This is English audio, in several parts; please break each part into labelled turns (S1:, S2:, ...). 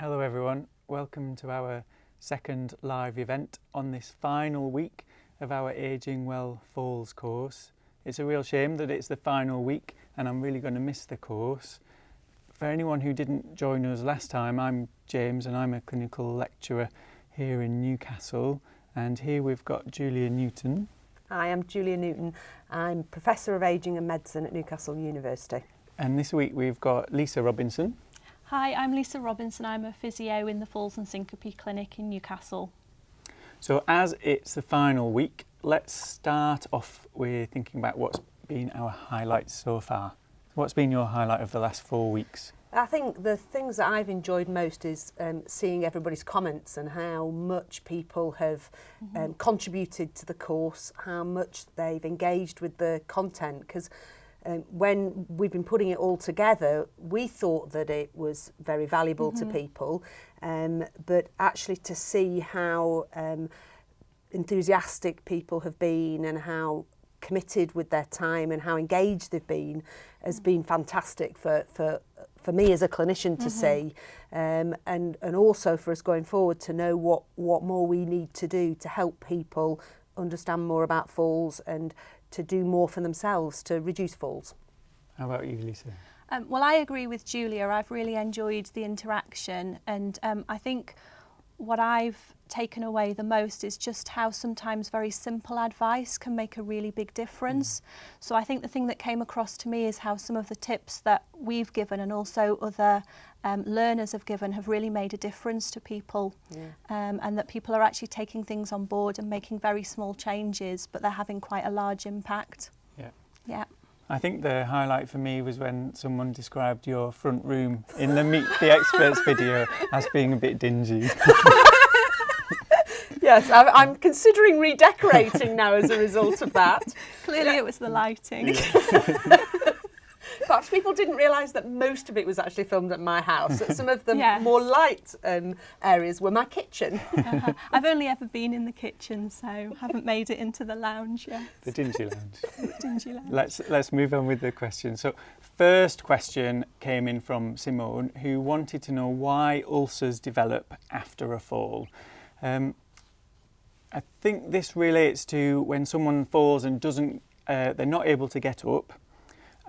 S1: Hello everyone, welcome to our second live event on this final week of our Ageing Well Falls course. It's a real shame that it's the final week and I'm really going to miss the course. For anyone who didn't join us last time, I'm James and I'm a clinical lecturer here in Newcastle, and here we've got Julia Newton.
S2: Hi, I'm Julia Newton. I'm Professor of Ageing and Medicine at Newcastle University.
S1: And this week we've got Lisa Robinson.
S3: Hi, I'm Lisa Robinson. I'm a physio in the Falls and Syncope Clinic in Newcastle.
S1: So as it's the final week, let's start off with thinking about what's been our highlights so far. What's been your highlight of the last 4 weeks?
S2: I think the things that I've enjoyed most is seeing everybody's comments and how much people have contributed to the course, how much they've engaged with the content, because when we've been putting it all together, we thought that it was very valuable to people, but actually to see how enthusiastic people have been and how committed with their time and how engaged they've been has been fantastic for me as a clinician to see, and also for us going forward to know what more we need to do to help people understand more about falls and to do more for themselves to reduce falls.
S1: How about you, Lisa?
S3: Well, I agree with Julia. I've really enjoyed the interaction, and I think what I've taken away the most is just how sometimes very simple advice can make a really big difference. So I think the thing that came across to me is how some of the tips that we've given and also other learners have given have really made a difference to people, and that people are actually taking things on board and making very small changes, but they're having quite a large impact. Yeah.
S1: I think the highlight for me was when someone described your front room in the Meet the Experts video as being a bit dingy.
S2: Yes, I'm considering redecorating now as a result of that.
S3: Clearly it was the lighting.
S2: Perhaps people didn't realise that most of it was actually filmed at my house. That some of the more light areas were my kitchen.
S3: I've only ever been in the kitchen, so haven't made it into the lounge yet.
S1: The dingy lounge.
S3: The dingy lounge.
S1: Let's move on with the question. So first question came in from Simone, who wanted to know why ulcers develop after a fall. I think this relates to when someone falls and they're not able to get up,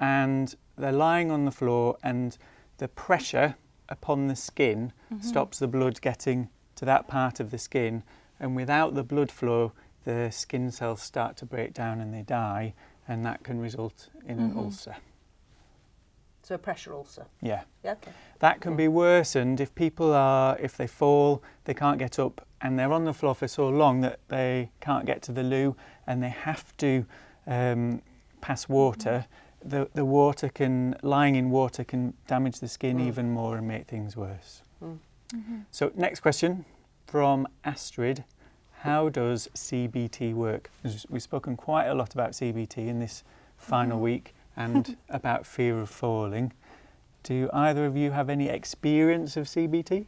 S1: and they're lying on the floor and the pressure upon the skin stops the blood getting to that part of the skin, and without the blood flow the skin cells start to break down and they die, and that can result in an ulcer.
S2: So a pressure ulcer?
S1: Yeah.
S2: Okay.
S1: That can be worsened if if they fall, they can't get up and they're on the floor for so long that they can't get to the loo and they have to pass water. The water lying in water can damage the skin even more and make things worse. So next question from Astrid. How does CBT work? We've spoken quite a lot about CBT in this final week and about fear of falling. Do either of you have any experience of CBT?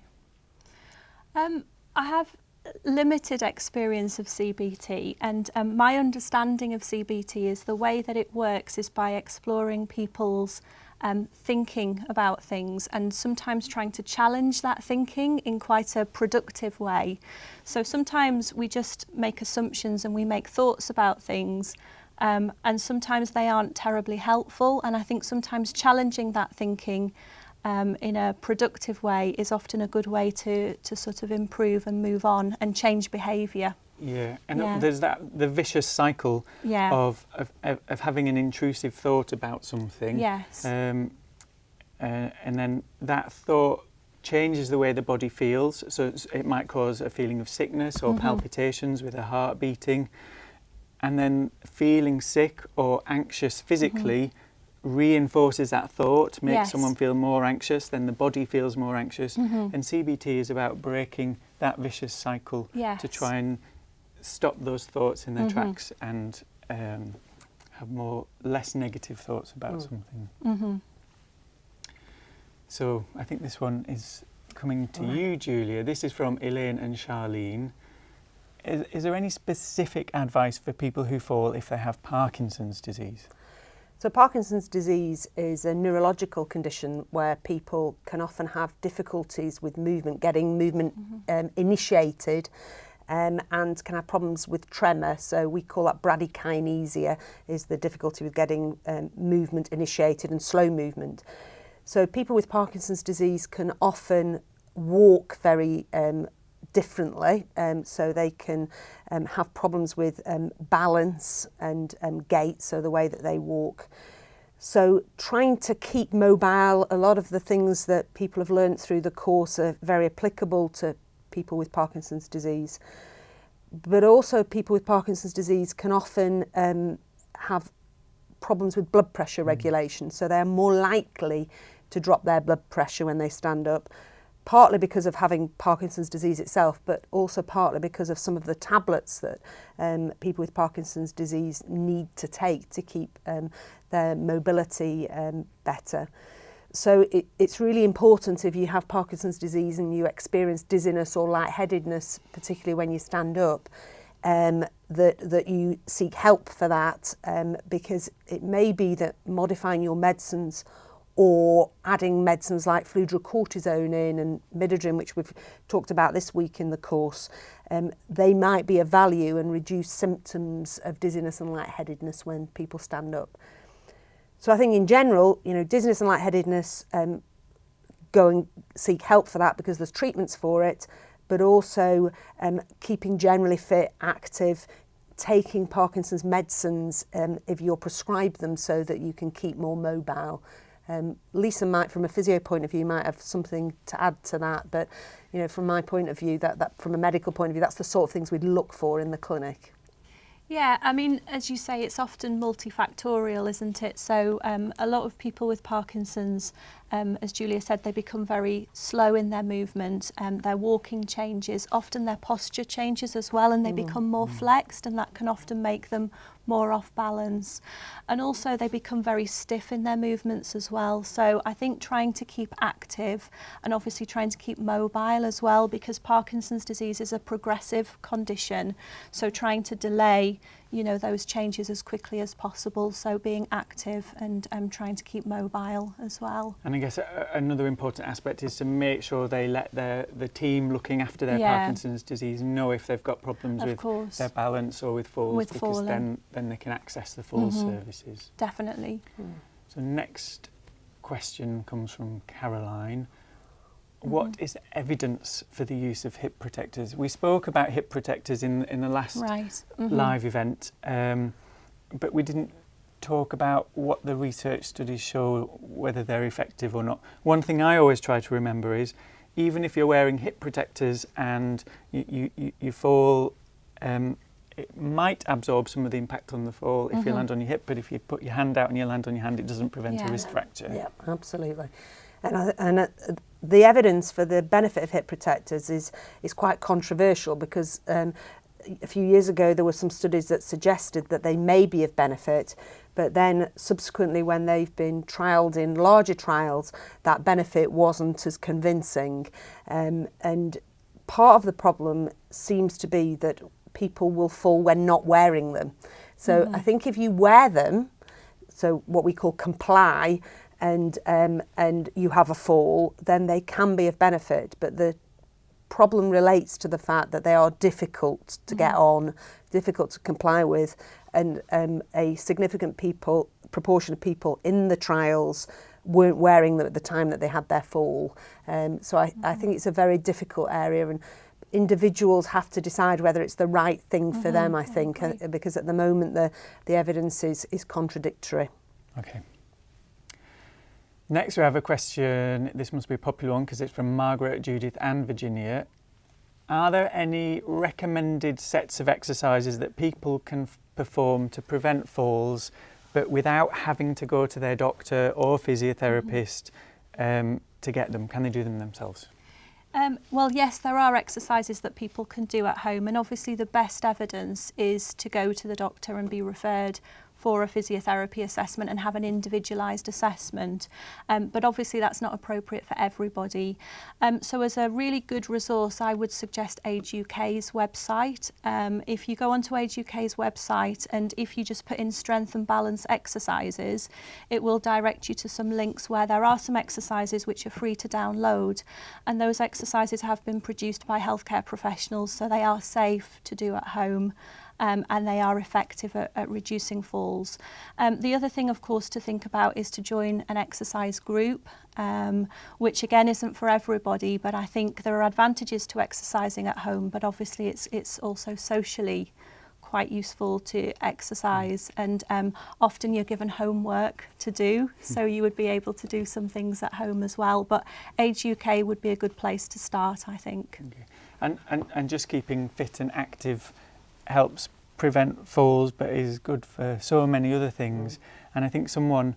S3: I have limited experience of CBT, and my understanding of CBT is the way that it works is by exploring people's thinking about things and sometimes trying to challenge that thinking in quite a productive way. So sometimes we just make assumptions and we make thoughts about things, and sometimes they aren't terribly helpful, and I think sometimes challenging that thinking in a productive way is often a good way to sort of improve and move on and change behaviour.
S1: Yeah, and there's the vicious cycle of having an intrusive thought about something.
S3: Yes.
S1: And then that thought changes the way the body feels. So it might cause a feeling of sickness or palpitations with a heart beating. And then feeling sick or anxious physically reinforces that thought, makes someone feel more anxious, then the body feels more anxious. And CBT is about breaking that vicious cycle to try and stop those thoughts in their tracks and have less negative thoughts about something. So I think this one is coming to you, Julia. This is from Elaine and Charlene. Is there any specific advice for people who fall if they have Parkinson's disease?
S2: So Parkinson's disease is a neurological condition where people can often have difficulties with movement, getting movement initiated, and can have problems with tremor. So we call that bradykinesia, is the difficulty with getting movement initiated and slow movement. So people with Parkinson's disease can often walk very differently, so they can have problems with balance and gait, so the way that they walk. So trying to keep mobile, a lot of the things that people have learnt through the course are very applicable to people with Parkinson's disease. But also people with Parkinson's disease can often have problems with blood pressure regulation, so they're more likely to drop their blood pressure when they stand up, partly because of having Parkinson's disease itself, but also partly because of some of the tablets that people with Parkinson's disease need to take to keep their mobility better. So it's really important, if you have Parkinson's disease and you experience dizziness or lightheadedness, particularly when you stand up, that you seek help for that, because it may be that modifying your medicines or adding medicines like fludrocortisone in and midodrine, which we've talked about this week in the course, they might be of value and reduce symptoms of dizziness and lightheadedness when people stand up. So I think in general, dizziness and lightheadedness, go and seek help for that because there's treatments for it, but also keeping generally fit, active, taking Parkinson's medicines if you're prescribed them so that you can keep more mobile. Lisa might, from a physio point of view, might have something to add to that, but from my point of view, that from a medical point of view, that's the sort of things we'd look for in the clinic.
S3: Yeah, I mean, as you say, it's often multifactorial, isn't it? So a lot of people with Parkinson's, as Julia said, they become very slow in their movement, their walking changes, often their posture changes as well, and they become more flexed, and that can often make them more off balance. And also they become very stiff in their movements as well. So I think trying to keep active and obviously trying to keep mobile as well, because Parkinson's disease is a progressive condition. So trying to delay, those changes as quickly as possible. So being active and trying to keep mobile as well.
S1: And I guess another important aspect is to make sure they let the team looking after their Parkinson's disease know if they've got problems with their balance or with falls, because then they can access the falls services.
S3: Definitely.
S1: So next question comes from Caroline. What is evidence for the use of hip protectors? We spoke about hip protectors in the last live event, but we didn't talk about what the research studies show, whether they're effective or not. One thing I always try to remember is, even if you're wearing hip protectors and you fall, it might absorb some of the impact on the fall if you land on your hip, but if you put your hand out and you land on your hand, it doesn't prevent a wrist fracture.
S2: Yeah, absolutely. And the evidence for the benefit of hip protectors is quite controversial, because a few years ago there were some studies that suggested that they may be of benefit, but then subsequently when they've been trialled in larger trials, that benefit wasn't as convincing. And part of the problem seems to be that people will fall when not wearing them. So I think if you wear them, so what we call comply, and you have a fall, then they can be of benefit. But the problem relates to the fact that they are difficult to get on, difficult to comply with, and a significant proportion of people in the trials weren't wearing them at the time that they had their fall. So I think it's a very difficult area, and individuals have to decide whether it's the right thing for them, I think, because at the moment the evidence is contradictory.
S1: Okay. Next we have a question, this must be a popular one because it's from Margaret, Judith and Virginia. Are there any recommended sets of exercises that people can perform to prevent falls, but without having to go to their doctor or physiotherapist to get them? Can they do them themselves?
S3: Well, yes, there are exercises that people can do at home, and obviously the best evidence is to go to the doctor and be referred for a physiotherapy assessment and have an individualised assessment. But obviously that's not appropriate for everybody. So as a really good resource, I would suggest Age UK's website. If you go onto Age UK's website and if you just put in strength and balance exercises, it will direct you to some links where there are some exercises which are free to download, and those exercises have been produced by healthcare professionals, so they are safe to do at home. And they are effective at reducing falls. The other thing, of course, to think about is to join an exercise group, which again isn't for everybody, but I think there are advantages to exercising at home, but obviously it's also socially quite useful to exercise, and often you're given homework to do, so you would be able to do some things at home as well. But Age UK would be a good place to start, I think.
S1: Okay. And just keeping fit and active helps prevent falls, but is good for so many other things. And I think someone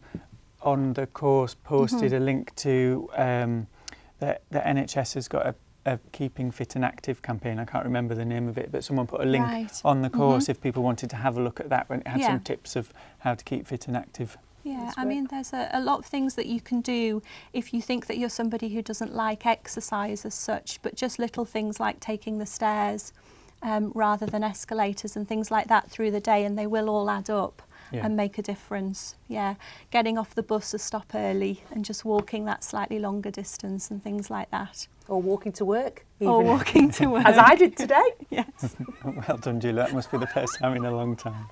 S1: on the course posted a link to the NHS has got a Keeping Fit and Active campaign. I can't remember the name of it, but someone put a link on the course if people wanted to have a look at that, when it had some tips of how to keep fit and active.
S3: Yeah, I mean, there's a lot of things that you can do if you think that you're somebody who doesn't like exercise as such, but just little things like taking the stairs rather than escalators and things like that through the day, and they will all add up and make a difference. Yeah, getting off the bus a stop early and just walking that slightly longer distance and things like that.
S2: Or walking to work.
S3: Or walking to work.
S2: As I did today.
S3: Yes.
S1: Well done, Julie. That must be the first time in a long time.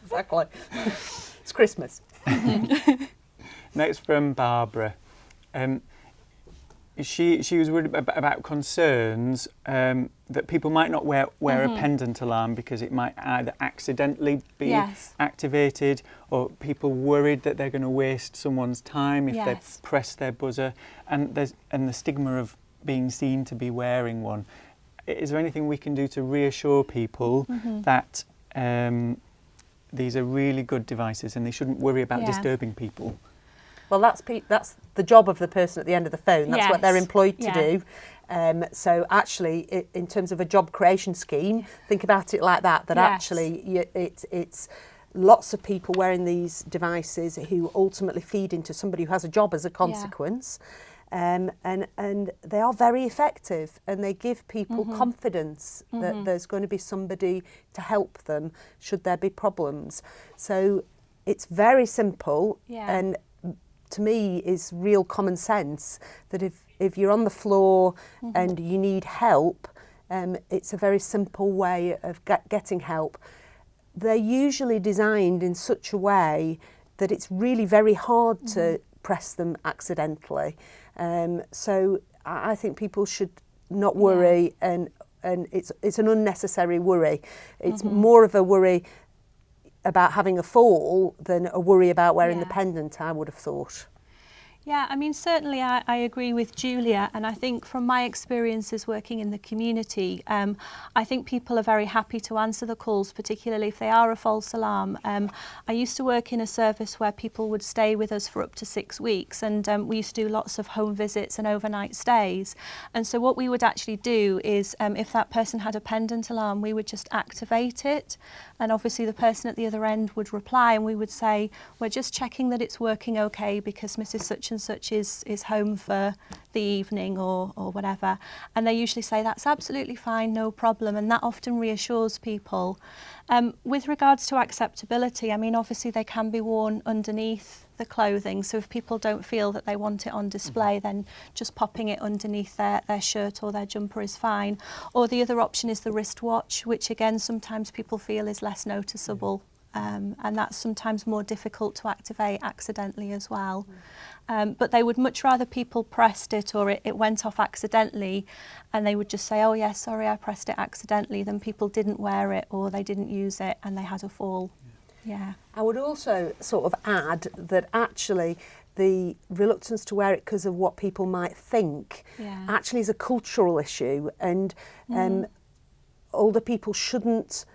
S2: Exactly. It's Christmas.
S1: Next from Barbara. She was worried about concerns that people might not wear a pendant alarm because it might either accidentally be activated, or people worried that they're going to waste someone's time if they press their buzzer, and the stigma of being seen to be wearing one. Is there anything we can do to reassure people that these are really good devices and they shouldn't worry about disturbing people?
S2: Well, that's the job of the person at the end of the phone. That's what they're employed to do. So actually, in terms of a job creation scheme, think about it like that, actually it's lots of people wearing these devices who ultimately feed into somebody who has a job as a consequence. And they are very effective, and they give people confidence that there's going to be somebody to help them should there be problems. So it's very simple, and to me is real common sense that if you're on the floor and you need help, it's a very simple way of getting help. They're usually designed in such a way that it's really very hard to press them accidentally. So I think people should not worry, and it's an unnecessary worry. It's more of a worry about having a fall than a worry about wearing the pendant, I would have thought.
S3: Yeah, I mean, certainly I agree with Julia, and I think from my experiences working in the community, I think people are very happy to answer the calls, particularly if they are a false alarm. I used to work in a service where people would stay with us for up to 6 weeks, and we used to do lots of home visits and overnight stays. And so what we would actually do is, if that person had a pendant alarm, we would just activate it, and obviously the person at the other end would reply, and we would say, we're just checking that it's working okay because Mrs. Such and such is home for the evening or whatever, and they usually say that's absolutely fine, no problem, and that often reassures people. With regards to acceptability, I mean, obviously they can be worn underneath the clothing, so if people don't feel that they want it on display, then just popping it underneath their shirt or their jumper is fine. Or the other option is the wristwatch, which again sometimes people feel is less noticeable. And that's sometimes more difficult to activate accidentally as well. But they would much rather people pressed it or it went off accidentally, and they would just say, oh yes, sorry, I pressed it accidentally, than people didn't wear it or they didn't use it and they had a fall. Yeah.
S2: I would also sort of add that actually the reluctance to wear it because of what people might think actually is a cultural issue, and older people shouldn't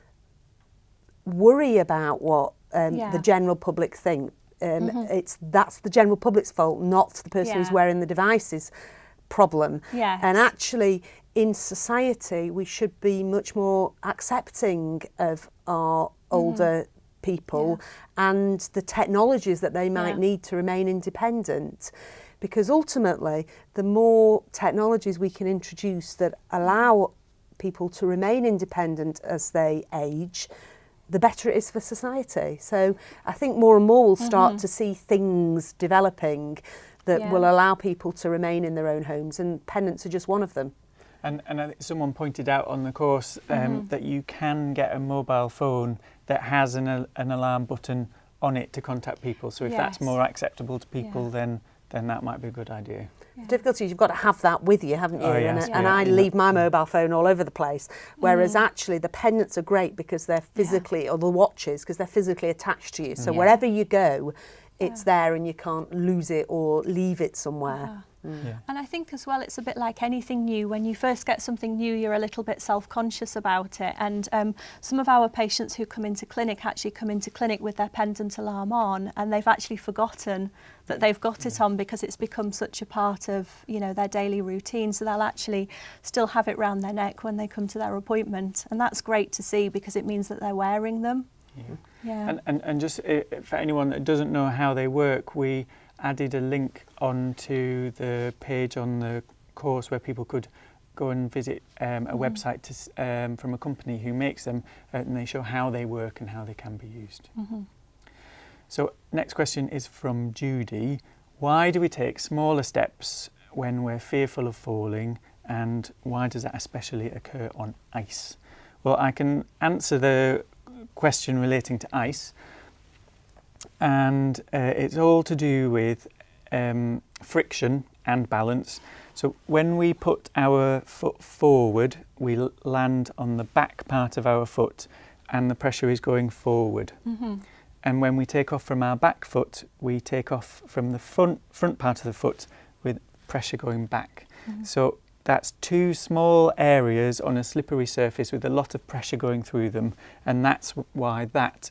S2: worry about what the general public think. That's the general public's fault, not the person who's wearing the device's problem. And actually in society we should be much more accepting of our older people and the technologies that they might need to remain independent. Because ultimately, the more technologies we can introduce that allow people to remain independent as they age, the better it is for society. So I think more and more we'll start to see things developing that will allow people to remain in their own homes, and pendants are just one of them.
S1: And I think someone pointed out on the course that you can get a mobile phone that has an alarm button on it to contact people. So if that's more acceptable to people, then that might be a good idea.
S2: The difficulty is you've got to have that with you, haven't you?
S1: Oh, yes.
S2: And I leave my mobile phone all over the place. Whereas actually the pendants are great because they're physically, or the watches, because they're physically attached to you. So wherever you go, it's there and you can't lose it or leave it somewhere.
S3: And I think as well, it's a bit like anything new. When you first get something new, you're a little bit self-conscious about it. And some of our patients who come into clinic actually come into clinic with their pendant alarm on, and they've actually forgotten that they've got it on because it's become such a part of, you know, their daily routine. So they'll actually still have it round their neck when they come to their appointment. And that's great to see because it means that they're wearing them.
S1: And just for anyone that doesn't know how they work, we added a link onto the page on the course where people could go and visit a website from a company who makes them, and they show how they work and how they can be used. So next question is from Judy. Why do we take smaller steps when we're fearful of falling, and why does that especially occur on ice? Well, I can answer the question relating to ice, and it's all to do with friction and balance. So when we put our foot forward, we land on the back part of our foot and the pressure is going forward. And when we take off from our back foot, we take off from the front part of the foot with pressure going back. So that's two small areas on a slippery surface with a lot of pressure going through them, and that's why that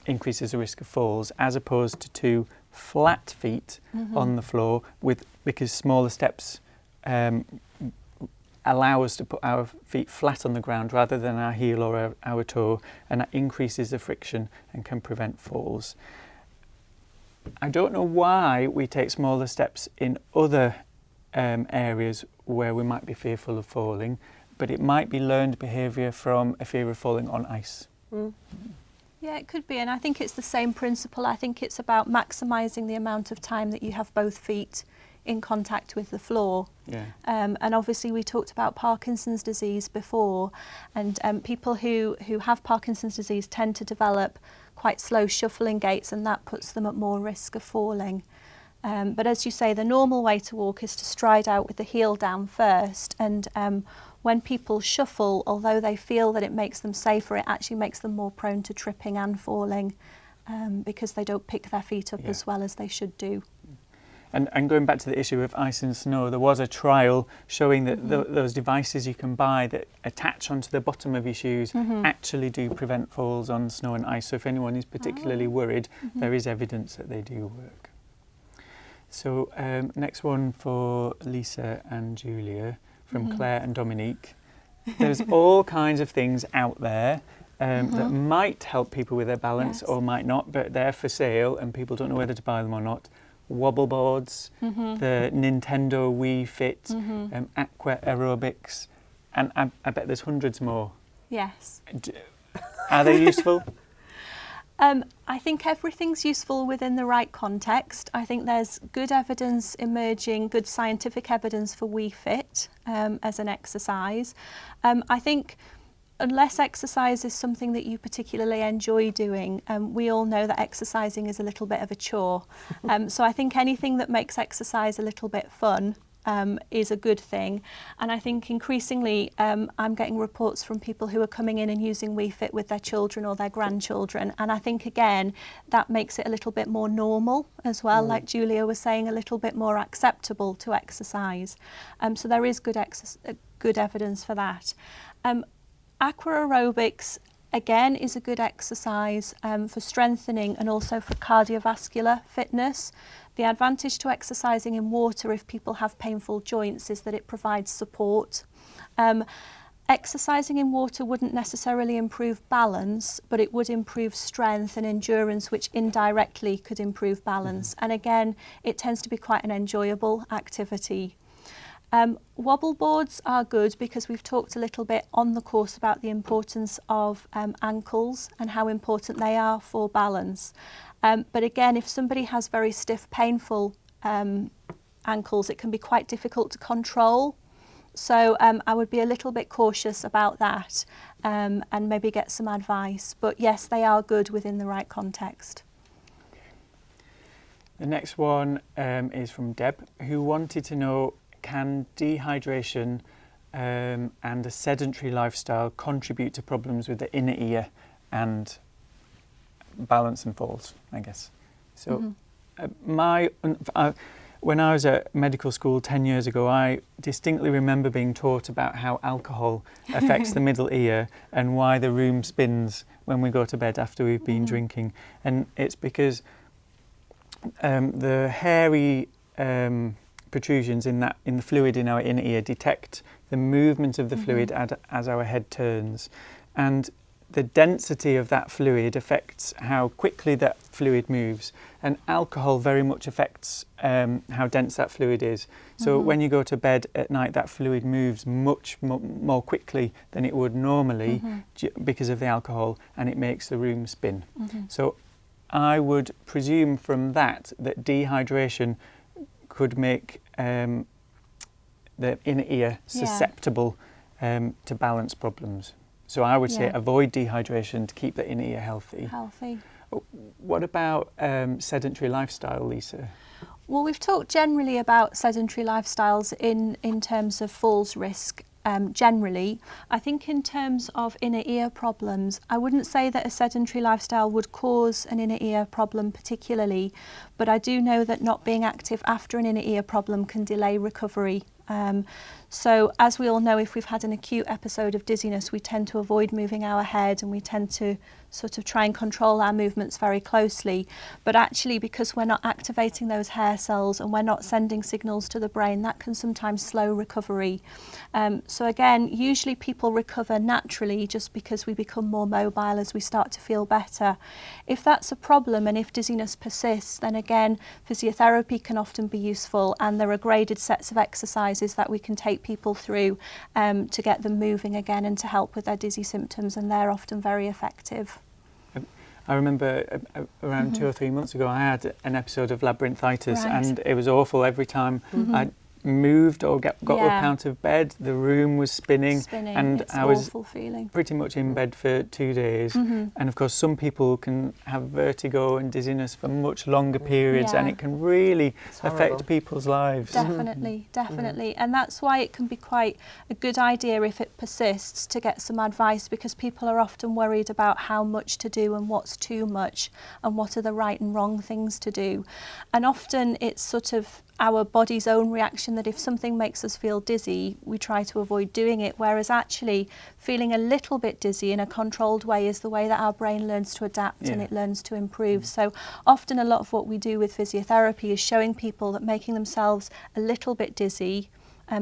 S1: increases the risk of falls, as opposed to two flat feet on the floor, because smaller steps allow us to put our feet flat on the ground rather than our heel or our toe, and that increases the friction and can prevent falls. I don't know why we take smaller steps in other areas where we might be fearful of falling, but it might be learned behaviour from a fear of falling on ice.
S3: Yeah, it could be, and I think it's the same principle. I think it's about maximising the amount of time that you have both feet in contact with the floor. And obviously we talked about Parkinson's disease before, and people who have Parkinson's disease tend to develop quite slow shuffling gaits, and that puts them at more risk of falling. But as you say, the normal way to walk is to stride out with the heel down first, and when people shuffle, although they feel that it makes them safer, it actually makes them more prone to tripping and falling because they don't pick their feet up as well as they should do.
S1: And going back to the issue of ice and snow, there was a trial showing that those devices you can buy that attach onto the bottom of your shoes actually do prevent falls on snow and ice. So if anyone is particularly worried, there is evidence that they do work. So next one for Lisa and Julia from Claire and Dominique. There's all kinds of things out there that might help people with their balance or might not, but they're for sale and people don't know whether to buy them or not. Wobble boards, the Nintendo Wii Fit, Aqua Aerobics, and I bet there's hundreds more.
S3: Yes.
S1: Are they useful?
S3: I think everything's useful within the right context. I think there's good evidence emerging, good scientific evidence for Wii Fit as an exercise. I think unless exercise is something that you particularly enjoy doing, we all know that exercising is a little bit of a chore. So I think anything that makes exercise a little bit fun is a good thing. And I think increasingly I'm getting reports from people who are coming in and using Wii Fit with their children or their grandchildren. And I think, again, that makes it a little bit more normal as well, like Julia was saying, a little bit more acceptable to exercise. So there is good evidence for that. Aqua aerobics, again, is a good exercise for strengthening and also for cardiovascular fitness. The advantage to exercising in water if people have painful joints is that it provides support. exercising in water wouldn't necessarily improve balance, but it would improve strength and endurance, which indirectly could improve balance. And again, it tends to be quite an enjoyable activity. Wobble boards are good because we've talked a little bit on the course about the importance of ankles and how important they are for balance. But again, if somebody has very stiff, painful ankles, it can be quite difficult to control. So I would be a little bit cautious about that and maybe get some advice. But yes, they are good within the right context.
S1: The next one is from Deb, who wanted to know, can dehydration and a sedentary lifestyle contribute to problems with the inner ear and balance and falls, I guess? So when I was at medical school 10 years ago, I distinctly remember being taught about how alcohol affects the middle ear and why the room spins when we go to bed after we've been drinking. And it's because the hairy protrusions in the fluid in our inner ear detect the movement of the fluid as our head turns, and the density of that fluid affects how quickly that fluid moves, and alcohol very much affects how dense that fluid is. So when you go to bed at night, that fluid moves much more quickly than it would normally because of the alcohol, and it makes the room spin. So I would presume from that dehydration could make the inner ear susceptible to balance problems. So I would say avoid dehydration to keep the inner ear healthy. What about sedentary lifestyle, Lisa?
S3: Well, we've talked generally about sedentary lifestyles in terms of falls risk. Generally, I think in terms of inner ear problems, I wouldn't say that a sedentary lifestyle would cause an inner ear problem particularly, but I do know that not being active after an inner ear problem can delay recovery. So as we all know, if we've had an acute episode of dizziness, we tend to avoid moving our head and we tend to sort of try and control our movements very closely. But actually, because we're not activating those hair cells and we're not sending signals to the brain, that can sometimes slow recovery. So again, usually people recover naturally just because we become more mobile as we start to feel better. If that's a problem and if dizziness persists, then again, physiotherapy can often be useful, and there are graded sets of exercises that we can take people through to get them moving again and to help with their dizzy symptoms, and they're often very effective.
S1: I remember around 2 or 3 months ago I had an episode of labyrinthitis, and it was awful. Every time I moved or got up out of bed, the room was spinning and
S3: it's
S1: I was
S3: awful feeling.
S1: pretty much in bed for 2 days. And of course some people can have vertigo and dizziness for much longer periods, and it can really affect people's lives.
S3: Definitely. And that's why it can be quite a good idea, if it persists, to get some advice, because people are often worried about how much to do and what's too much and what are the right and wrong things to do. And often it's sort of our body's own reaction that if something makes us feel dizzy, we try to avoid doing it, whereas actually feeling a little bit dizzy in a controlled way is the way that our brain learns to adapt and it learns to improve. So often a lot of what we do with physiotherapy is showing people that making themselves a little bit dizzy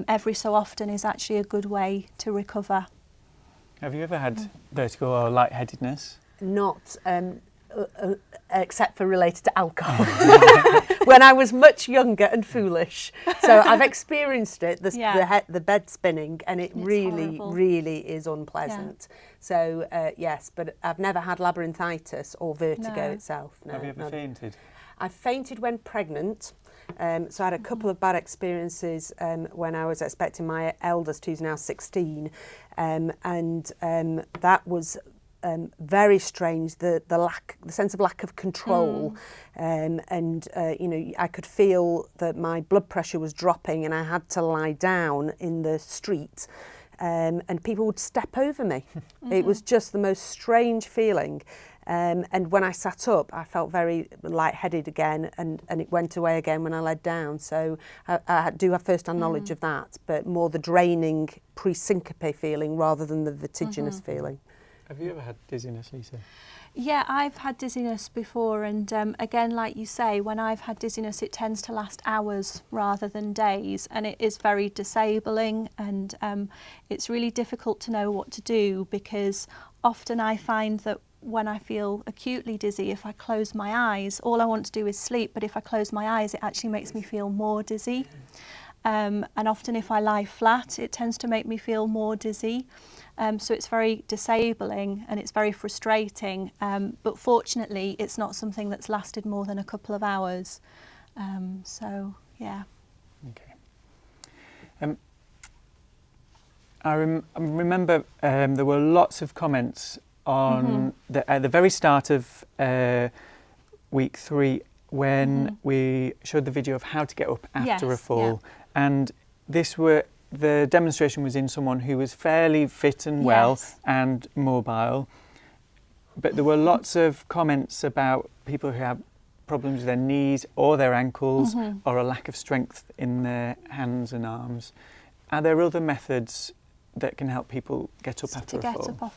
S3: every so often is actually a good way to recover.
S1: Have you ever had vertigo or lightheadedness?
S2: Not except for related to alcohol. When I was much younger and foolish. So I've experienced it, the bed spinning, and it's really is unpleasant. So yes, but I've never had labyrinthitis or vertigo itself. No.
S1: Have you ever fainted?
S2: I fainted when pregnant. So I had a couple of bad experiences when I was expecting my eldest, who's now 16, and that was very strange, the sense of lack of control, and you know, I could feel that my blood pressure was dropping and I had to lie down in the street, and people would step over me. It was just the most strange feeling, and when I sat up I felt very lightheaded again, and it went away again when I laid down. So I do have first-hand knowledge of that, but more the draining pre-syncope feeling rather than the vertiginous feeling.
S1: Have you ever had dizziness, Lisa?
S3: Yeah, I've had dizziness before, and again, like you say, when I've had dizziness, it tends to last hours rather than days, and it is very disabling, and it's really difficult to know what to do, because often I find that when I feel acutely dizzy, if I close my eyes, all I want to do is sleep, but if I close my eyes, it actually makes me feel more dizzy. And often if I lie flat, it tends to make me feel more dizzy. So it's very disabling and it's very frustrating, but fortunately it's not something that's lasted more than a couple of hours. So, yeah.
S1: Okay. I remember there were lots of comments on at the very start of week 3 when we showed the video of how to get up after a fall. And the demonstration was in someone who was fairly fit and well and mobile. But there were lots of comments about people who have problems with their knees or their ankles or a lack of strength in their hands and arms. Are there other methods that can help people get up after a fall?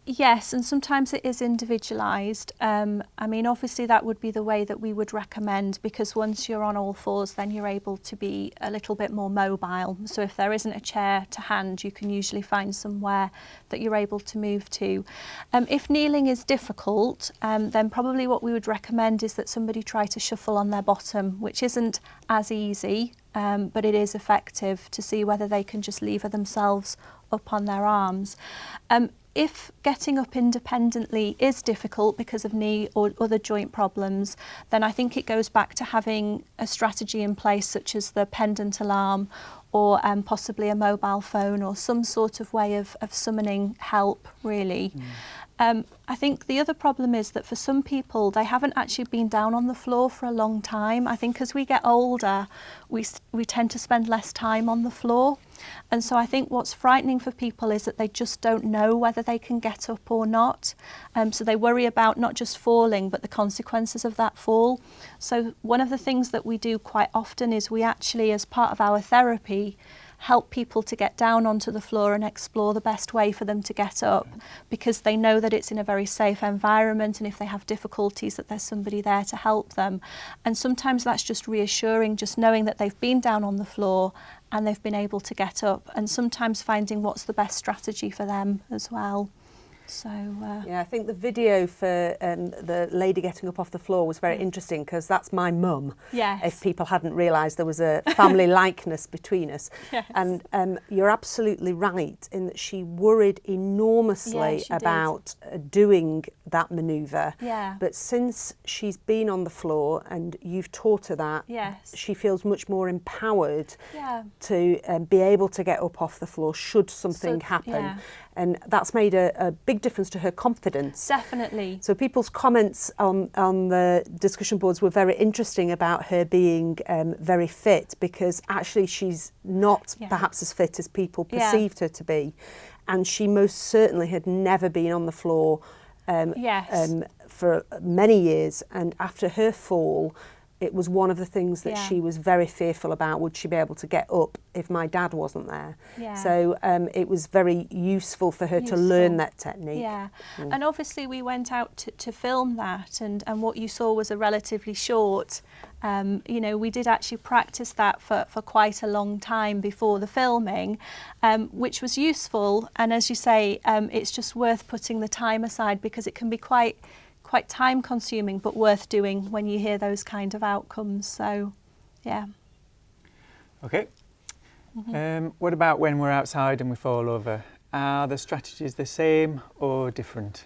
S3: Yes, and sometimes it is individualised. I mean, obviously that would be the way that we would recommend, because once you're on all fours, then you're able to be a little bit more mobile. So if there isn't a chair to hand, you can usually find somewhere that you're able to move to. If kneeling is difficult, then probably what we would recommend is that somebody try to shuffle on their bottom, which isn't as easy, but it is effective to see whether they can just lever themselves up on their arms. If getting up independently is difficult because of knee or other joint problems, then I think it goes back to having a strategy in place, such as the pendant alarm, or possibly a mobile phone, or some sort of way of summoning help, really. I think the other problem is that for some people, they haven't actually been down on the floor for a long time. I think as we get older, we tend to spend less time on the floor. And so I think what's frightening for people is that they just don't know whether they can get up or not. So they worry about not just falling, but the consequences of that fall. So one of the things that we do quite often is we actually, as part of our therapy, help people to get down onto the floor and explore the best way for them to get up, because they know that it's in a very safe environment, and if they have difficulties, that there's somebody there to help them. And sometimes that's just reassuring, just knowing that they've been down on the floor and they've been able to get up, and sometimes finding what's the best strategy for them as well. So
S2: yeah, I think the video for the lady getting up off the floor was very interesting, because that's my mum.
S3: Yes.
S2: If people hadn't realised there was a family likeness between us.
S3: Yes.
S2: And you're absolutely right in that she worried enormously about doing that manoeuvre.
S3: Yeah.
S2: But since she's been on the floor and you've taught her that, she feels much more empowered to be able to get up off the floor should something happen.
S3: Yeah.
S2: And that's made a big difference to her confidence.
S3: Definitely.
S2: So people's comments on the discussion boards were very interesting about her being very fit, because actually she's not perhaps as fit as people perceived her to be. And she most certainly had never been on the floor for many years. And after her fall, it was one of the things that she was very fearful about. Would she be able to get up if my dad wasn't there?
S3: Yeah.
S2: So it was very useful for her to learn that technique.
S3: Yeah, and obviously we went out to film that, and what you saw was a relatively short, you know, we did actually practice that for quite a long time before the filming, which was useful. And as you say, it's just worth putting the time aside, because it can be quite time consuming, but worth doing when you hear those kind of outcomes. So yeah.
S1: Okay. What about when we're outside and we fall over? Are the strategies the same or different?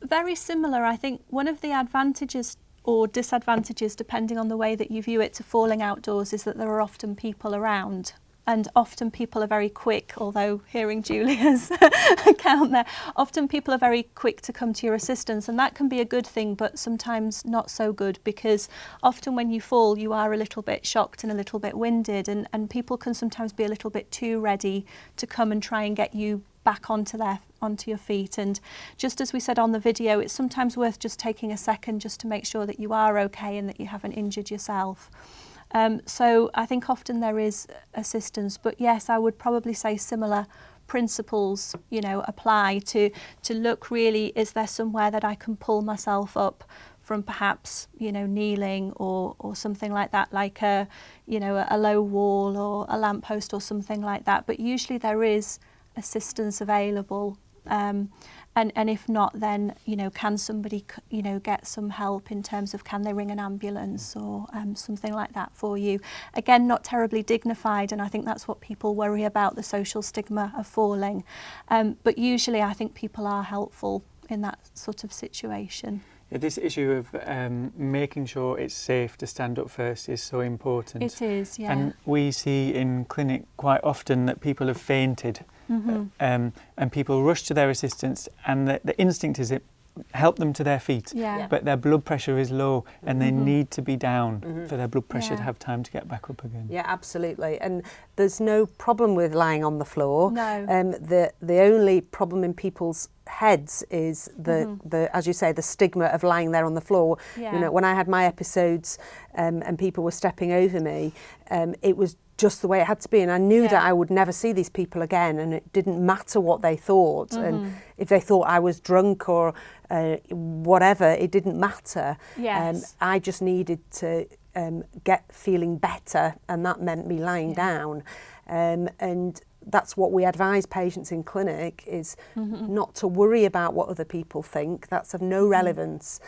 S3: Very similar. I think one of the advantages or disadvantages, depending on the way that you view it, to falling outdoors is that there are often people around. And often people are very quick, although hearing Julia's account there, often people are very quick to come to your assistance, and that can be a good thing, but sometimes not so good, because often when you fall, you are a little bit shocked and a little bit winded, and people can sometimes be a little bit too ready to come and try and get you back onto your feet. And just as we said on the video, it's sometimes worth just taking a second just to make sure that you are okay and that you haven't injured yourself. So I think often there is assistance, but yes, I would probably say similar principles, you know, apply to look really, is there somewhere that I can pull myself up from perhaps, you know, kneeling or something like that, like a, you know, a low wall or a lamppost or something like that. But usually there is assistance available. And if not, then, you know, can somebody, you know, get some help in terms of, can they ring an ambulance or something like that for you? Again, not terribly dignified, and I think that's what people worry about, the social stigma of falling. But usually I think people are helpful in that sort of situation.
S1: Yeah, this issue of making sure it's safe to stand up first is so important.
S3: It is, yeah.
S1: And we see in clinic quite often that people have fainted. And people rush to their assistance, and the instinct is it help them to their feet,
S3: Yeah.
S1: but their blood pressure is low and they need to be down for their blood pressure to have time to get back up again.
S2: Yeah, absolutely. And there's no problem with lying on the floor.
S3: No.
S2: The only problem in people's heads is the as you say, the stigma of lying there on the floor.
S3: Yeah.
S2: You know, when I had my episodes and people were stepping over me, it was just the way it had to be, and I knew that I would never see these people again, and it didn't matter what they thought, and if they thought I was drunk or whatever, it didn't matter.
S3: Yes.
S2: I just needed to get feeling better, and that meant me lying down, and that's what we advise patients in clinic, is not to worry about what other people think. That's of no relevance.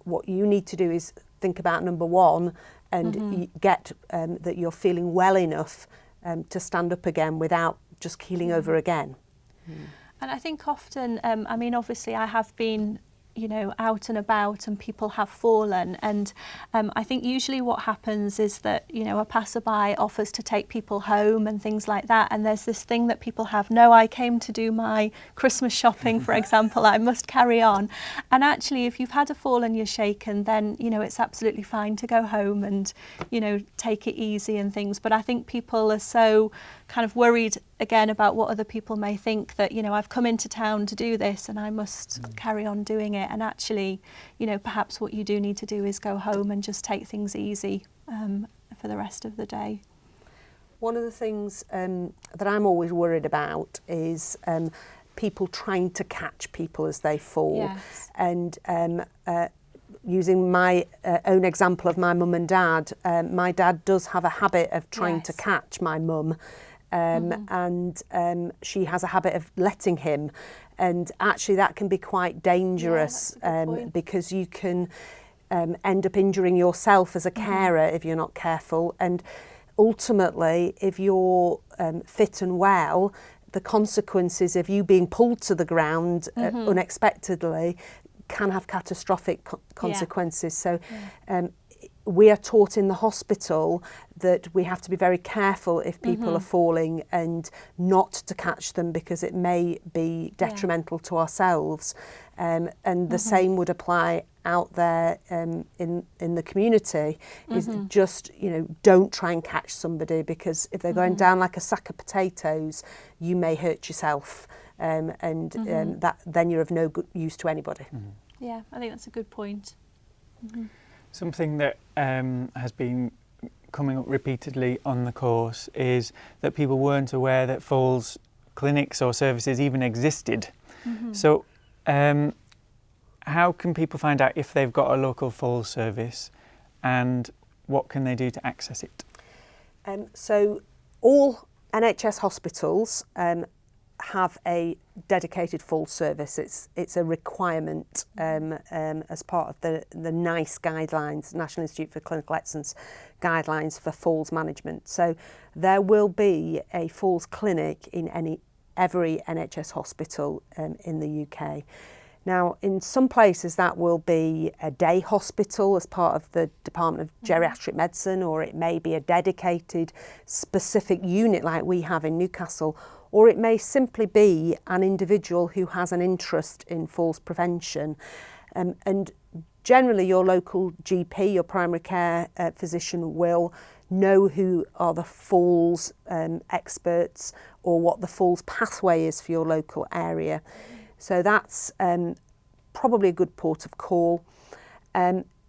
S2: What you need to do is think about number one, and get that you're feeling well enough to stand up again without just keeling over again.
S3: And I think often, I mean, obviously I have been, you know, out and about and people have fallen, and I think usually what happens is that, you know, a passerby offers to take people home and things like that, and there's this thing that people have, no, I came to do my Christmas shopping, for example, I must carry on. And actually, if you've had a fall and you're shaken, then, you know, it's absolutely fine to go home and, you know, take it easy and things. But I think people are so kind of worried again about what other people may think, that, you know, I've come into town to do this and I must carry on doing it. And actually, you know, perhaps what you do need to do is go home and just take things easy for the rest of the day.
S2: One of the things that I'm always worried about is people trying to catch people as they fall.
S3: Yes.
S2: And using my own example of my mum and dad, my dad does have a habit of trying to catch my mum. And she has a habit of letting him, and actually that can be quite dangerous, because you can end up injuring yourself as a carer if you're not careful, and ultimately if you're fit and well, the consequences of you being pulled to the ground unexpectedly can have catastrophic consequences. So we are taught in the hospital that we have to be very careful if people are falling and not to catch them, because it may be detrimental to ourselves. And the same would apply out there in the community, is just, you know, don't try and catch somebody, because if they're going down like a sack of potatoes, you may hurt yourself, and that then you're of no good use to anybody.
S3: Yeah, I think that's a good point.
S1: Something that has been coming up repeatedly on the course is that people weren't aware that falls clinics or services even existed. So how can people find out if they've got a local falls service, and what can they do to access it?
S2: So all NHS hospitals have a dedicated falls service. It's a requirement as part of the NICE guidelines, National Institute for Clinical Excellence guidelines for falls management. So there will be a falls clinic in every NHS hospital in the UK. Now, in some places that will be a day hospital as part of the Department of Geriatric Medicine, or it may be a dedicated specific unit like we have in Newcastle, or it may simply be an individual who has an interest in falls prevention. And generally your local GP, your primary care physician, will know who are the falls experts, or what the falls pathway is for your local area. So that's probably a good port of call.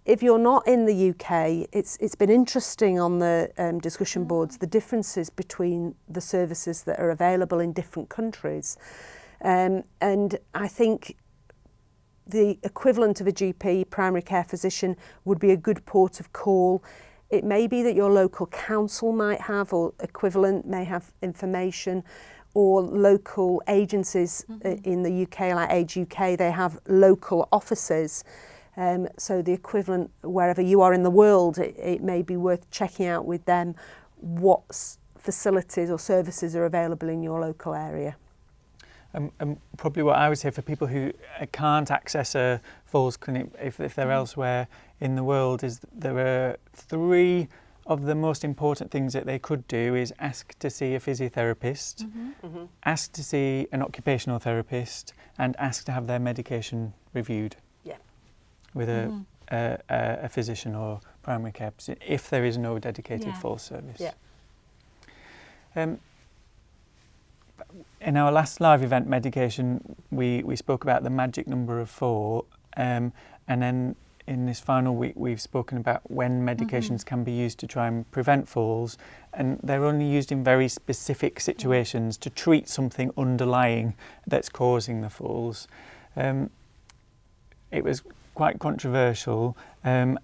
S2: if you're not in the UK, it's been interesting on the discussion boards, the differences between the services that are available in different countries. And I think the equivalent of a GP, primary care physician, would be a good port of call. It may be that your local council might have, or equivalent may have information, or local agencies in the UK, like Age UK, they have local offices. So the equivalent, wherever you are in the world, it may be worth checking out with them what facilities or services are available in your local area.
S1: And probably what I would say for people who can't access a falls clinic if they're elsewhere in the world is there are 3 of the most important things that they could do is ask to see a physiotherapist, ask to see an occupational therapist, and ask to have their medication reviewed with a physician or primary care if there is no dedicated falls service. In our last live event, medication, we spoke about the magic number of 4, and then in this final week we've spoken about when medications can be used to try and prevent falls, and they're only used in very specific situations to treat something underlying that's causing the falls. It was quite controversial, and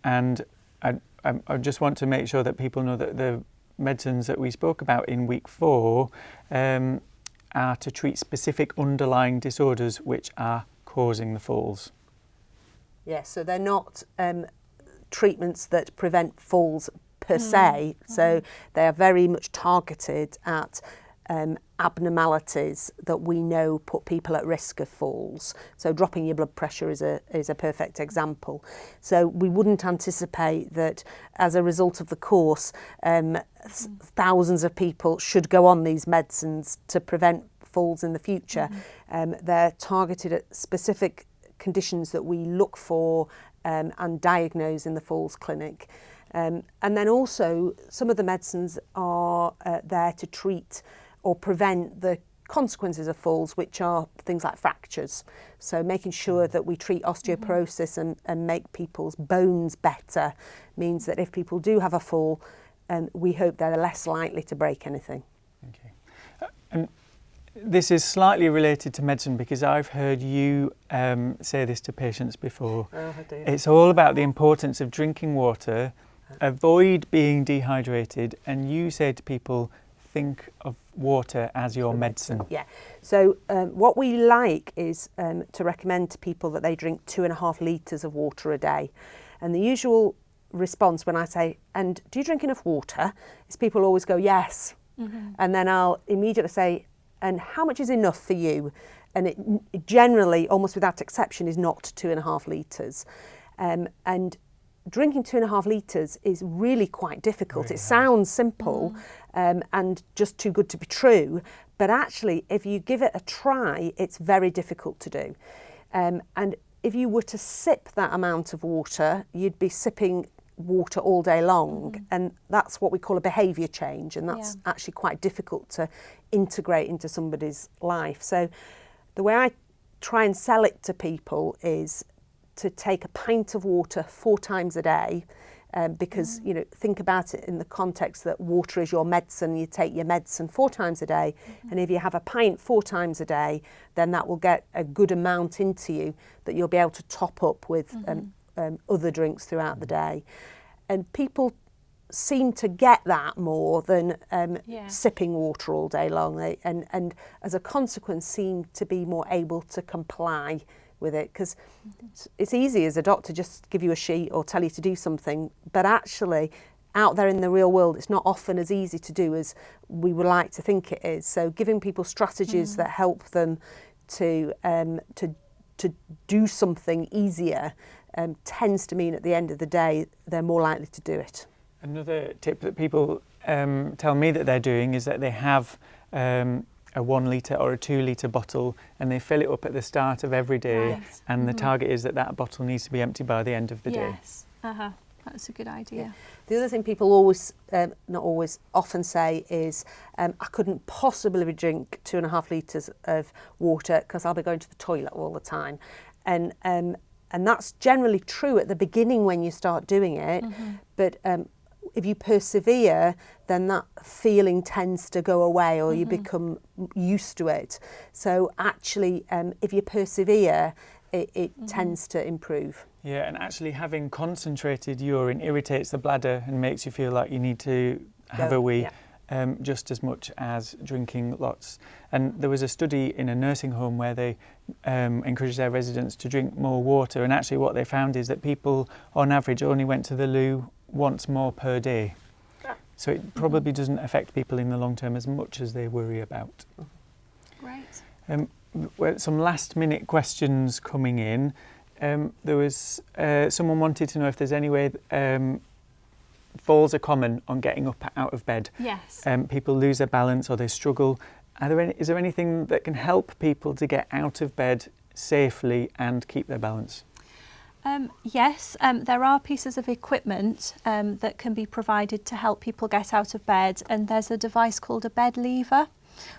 S1: I just want to make sure that people know that the medicines that we spoke about in week 4 are to treat specific underlying disorders which are causing the falls.
S2: Yes, so they're not treatments that prevent falls per se, so they are very much targeted at abnormalities that we know put people at risk of falls. So dropping your blood pressure is a perfect example. So we wouldn't anticipate that as a result of the course, thousands of people should go on these medicines to prevent falls in the future. They're targeted at specific conditions that we look for and diagnose in the falls clinic. And then also some of the medicines are there to treat or prevent the consequences of falls, which are things like fractures. So making sure that we treat osteoporosis and make people's bones better means that if people do have a fall, we hope they're less likely to break anything.
S1: Okay. And this is slightly related to medicine because I've heard you say this to patients before.
S2: Oh, I do.
S1: It's all about the importance of drinking water, avoid being dehydrated, and you say to people, think of water as your medicine.
S2: Yeah. So what we like is to recommend to people that they drink 2.5 litres of water a day. And the usual response when I say, and do you drink enough water? Is people always go, yes. And then I'll immediately say, and how much is enough for you? And it generally, almost without exception, is not 2.5 litres. And drinking 2.5 litres is really quite difficult. Really it sounds simple and just too good to be true, but actually if you give it a try, it's very difficult to do. And if you were to sip that amount of water, you'd be sipping water all day long, and that's what we call a behaviour change, and that's actually quite difficult to integrate into somebody's life. So the way I try and sell it to people is to take a pint of water 4 times a day, because you know, think about it in the context that water is your medicine. You take your medicine 4 times a day, and if you have a pint 4 times a day, then that will get a good amount into you that you'll be able to top up with other drinks throughout the day. And people seem to get that more than sipping water all day long, and as a consequence seem to be more able to comply with it, because it's easy as a doctor just give you a sheet or tell you to do something, but actually out there in the real world it's not often as easy to do as we would like to think it is. So giving people strategies that help them to do something easier tends to mean at the end of the day they're more likely to do it.
S1: Another tip that people tell me that they're doing is that they have a 1 litre or a 2 litre bottle, and they fill it up at the start of every day, and the target is that that bottle needs to be empty by the end of the day.
S3: Yes, that's a good idea.
S2: Yeah. The other thing people always, not always, often say is, I couldn't possibly drink 2.5 litres of water because I'll be going to the toilet all the time. And And that's generally true at the beginning when you start doing it, but if you persevere, then that feeling tends to go away, or you become used to it. So actually, if you persevere, it tends to improve.
S1: Yeah, and actually having concentrated urine irritates the bladder and makes you feel like you need to have a wee. Just as much as drinking lots. And there was a study in a nursing home where they encouraged their residents to drink more water, and actually what they found is that people on average only went to the loo once more per day. So it probably doesn't affect people in the long term as much as they worry about.
S3: Great.
S1: Some last minute questions coming in. There was someone wanted to know if there's any way falls are common on getting up out of bed.
S3: Yes.
S1: People lose their balance or they struggle. Is there anything that can help people to get out of bed safely and keep their balance?
S3: Yes, there are pieces of equipment that can be provided to help people get out of bed, and there's a device called a bed lever,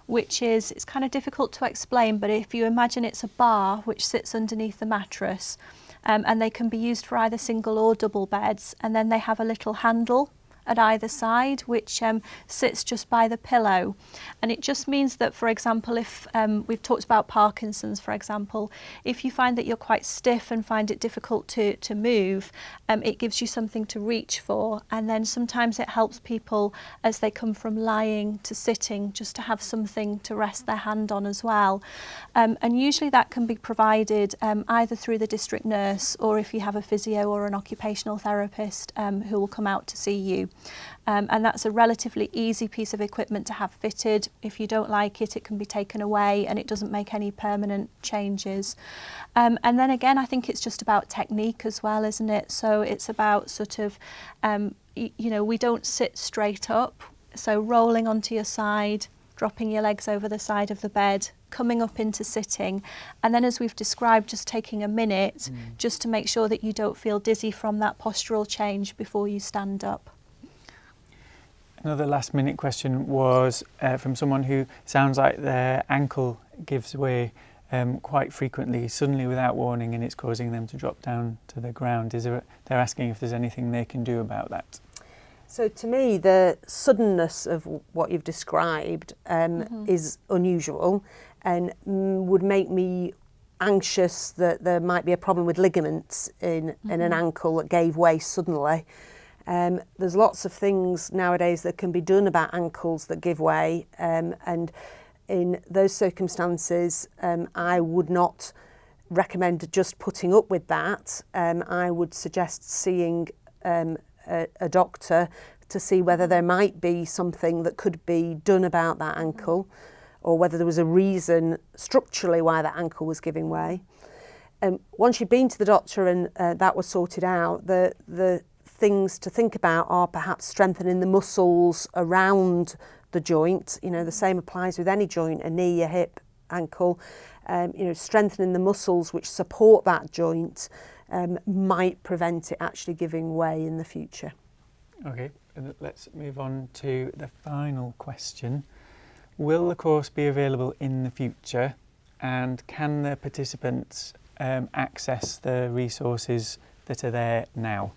S3: which is, it's kind of difficult to explain, but if you imagine it's a bar which sits underneath the mattress, and they can be used for either single or double beds, and then they have a little handle at either side which sits just by the pillow, and it just means that, for example, if we've talked about Parkinson's, for example, if you find that you're quite stiff and find it difficult to move, it gives you something to reach for, and then sometimes it helps people as they come from lying to sitting just to have something to rest their hand on as well, and usually that can be provided either through the district nurse, or if you have a physio or an occupational therapist who will come out to see you. And that's a relatively easy piece of equipment to have fitted. If you don't like it, it can be taken away and it doesn't make any permanent changes. And then again, I think it's just about technique as well, isn't it? So it's about sort of, we don't sit straight up. So rolling onto your side, dropping your legs over the side of the bed, coming up into sitting, and then, as we've described, just taking a minute just to make sure that you don't feel dizzy from that postural change before you stand up.
S1: Another last minute question was from someone who sounds like their ankle gives way quite frequently, suddenly without warning, and it's causing them to drop down to the ground. They're asking if there's anything they can do about that.
S2: So to me, the suddenness of what you've described is unusual, and would make me anxious that there might be a problem with ligaments in an ankle that gave way suddenly. There's lots of things nowadays that can be done about ankles that give way, and in those circumstances I would not recommend just putting up with that. I would suggest seeing a doctor to see whether there might be something that could be done about that ankle, or whether there was a reason structurally why that ankle was giving way. Once you've been to the doctor and that was sorted out, the things to think about are perhaps strengthening the muscles around the joint. The same applies with any joint, a knee, a hip, ankle. Strengthening the muscles which support that joint might prevent it actually giving way in the future.
S1: Okay, let's move on to the final question. Will the course be available in the future, and can the participants access the resources that are there now?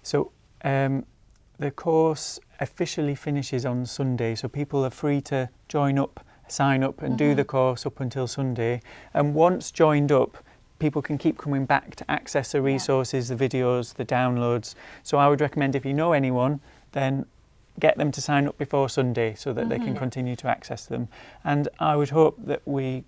S1: So the course officially finishes on Sunday, so people are free to sign up and do the course up until Sunday. And once joined up, people can keep coming back to access the resources, the videos, the downloads. So I would recommend, if you know anyone, then get them to sign up before Sunday so that they can continue to access them. And I would hope that we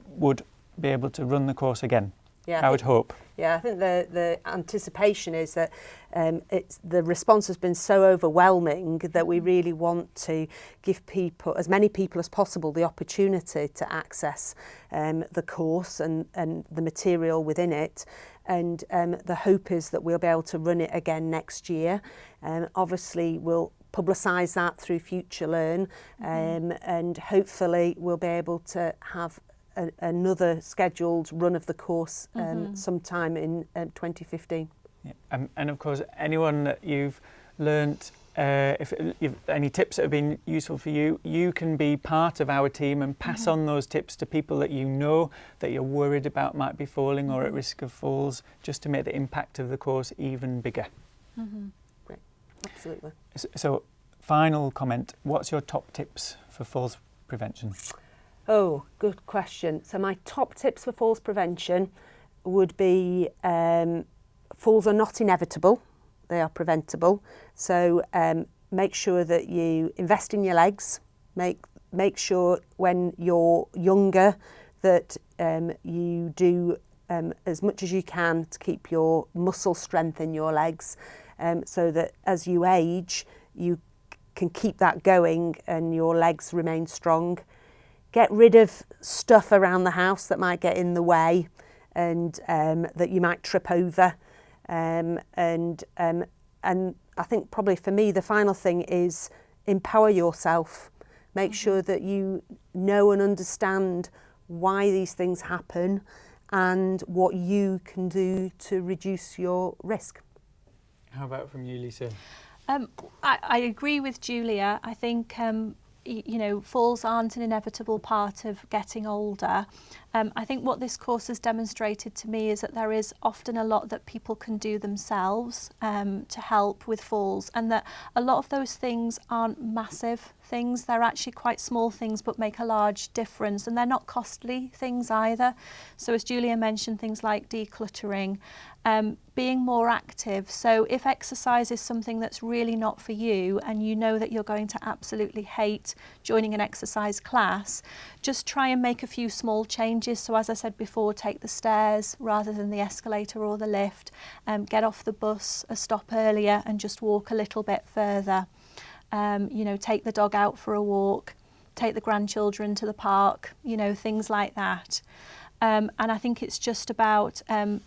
S1: would be able to run the course again. I would hope.
S2: Yeah, I think the anticipation is that the response has been so overwhelming that we really want to give people, as many people as possible, the opportunity to access the course and the material within it. And the hope is that we'll be able to run it again next year. Obviously, we'll publicise that through Future Learn, and hopefully we'll be able to have another scheduled run of the course sometime in 2015.
S1: Yeah. And of course, anyone that you've learnt if you've any tips that have been useful for you, you can be part of our team and pass on those tips to people that you know that you're worried about might be falling or at risk of falls, just to make the impact of the course even bigger.
S2: Great, absolutely.
S1: So, final comment, what's your top tips for falls prevention?
S2: Oh, good question. So my top tips for falls prevention would be falls are not inevitable. They are preventable. So make sure that you invest in your legs. Make sure when you're younger that you do as much as you can to keep your muscle strength in your legs, so that as you age, you can keep that going and your legs remain strong. Get rid of stuff around the house that might get in the way and that you might trip over. And I think probably for me the final thing is empower yourself. Make sure that you know and understand why these things happen and what you can do to reduce your risk.
S1: How about from you, Lisa?
S3: I agree with Julia. I think you know, falls aren't an inevitable part of getting older. I think what this course has demonstrated to me is that there is often a lot that people can do themselves to help with falls, and that a lot of those things aren't massive things. They're actually quite small things but make a large difference, and they're not costly things either. So as Julia mentioned, things like decluttering, being more active. So if exercise is something that's really not for you and you know that you're going to absolutely hate joining an exercise class, just try and make a few small changes. So as I said before, take the stairs rather than the escalator or the lift, get off the bus a stop earlier and just walk a little bit further. You know, take the dog out for a walk, take the grandchildren to the park, you know, things like that. And I think it's just about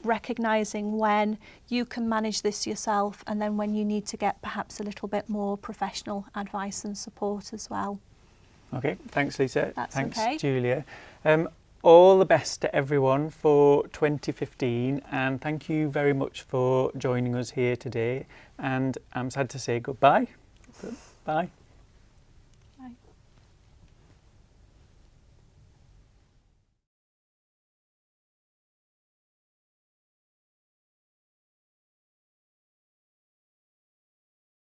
S3: recognising when you can manage this yourself and then when you need to get perhaps a little bit more professional advice and support as well.
S1: Okay, thanks Lisa.
S3: That's
S1: thanks
S3: okay.
S1: Julia. All the best to everyone for 2015, and thank you very much for joining us here today, and I'm sad to say goodbye. Bye.